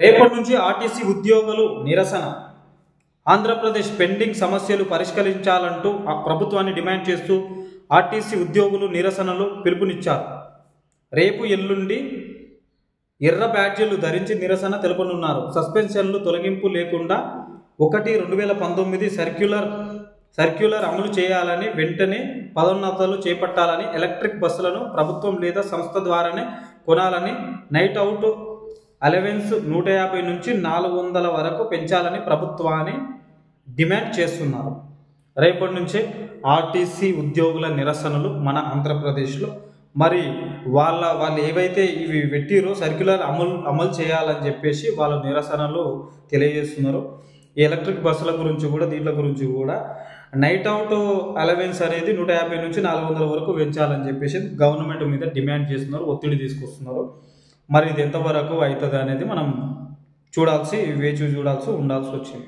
రేపటి నుంచి ఆర్టీసీ ఉద్యోగులు నిరసన. ఆంధ్రప్రదేశ్ పెండింగ్ సమస్యలు పరిష్కరించాలంటూ ప్రభుత్వాన్ని డిమాండ్ చేస్తూ ఆర్టీసీ ఉద్యోగులు నిరసనలు పిలుపునిచ్చారు. రేపు ఎల్లుండి ఎర్ర బ్యాడ్జీలు ధరించి నిరసన తెలుపనున్నారు. సస్పెన్షన్లు తొలగింపు లేకుండా 1/2019 సర్క్యులర్ అమలు చేయాలని, వెంటనే పదోన్నతులు చేపట్టాలని, ఎలక్ట్రిక్ బస్సులను ప్రభుత్వం లేదా సంస్థ ద్వారానే కొనాలని, నైట్ అవుట్ అలవెన్స్ 150 నుంచి 400 వరకు పెంచాలని ప్రభుత్వాన్ని డిమాండ్ చేస్తున్నారు. రేపటి నుంచే ఆర్టీసీ ఉద్యోగుల నిరసనలు మన ఆంధ్రప్రదేశ్లో. మరి వాళ్ళు ఏవైతే ఇవి పెట్టిరో సర్క్యులర్ అమలు చేయాలని చెప్పేసి వాళ్ళు నిరసనలు తెలియజేస్తున్నారు. ఈ ఎలక్ట్రిక్ బస్సుల గురించి కూడా, దీంట్ల గురించి కూడా నైట్ అవుట్ అలవెన్స్ అనేది 150 నుంచి 400 వరకు పెంచాలని చెప్పేసి గవర్నమెంట్ మీద డిమాండ్ చేస్తున్నారు, ఒత్తిడి తీసుకొస్తున్నారు. మరి ఇది ఎంతవరకు అవుతుంది అనేది మనం వేచి చూడాల్సి ఉండాల్సి వచ్చింది.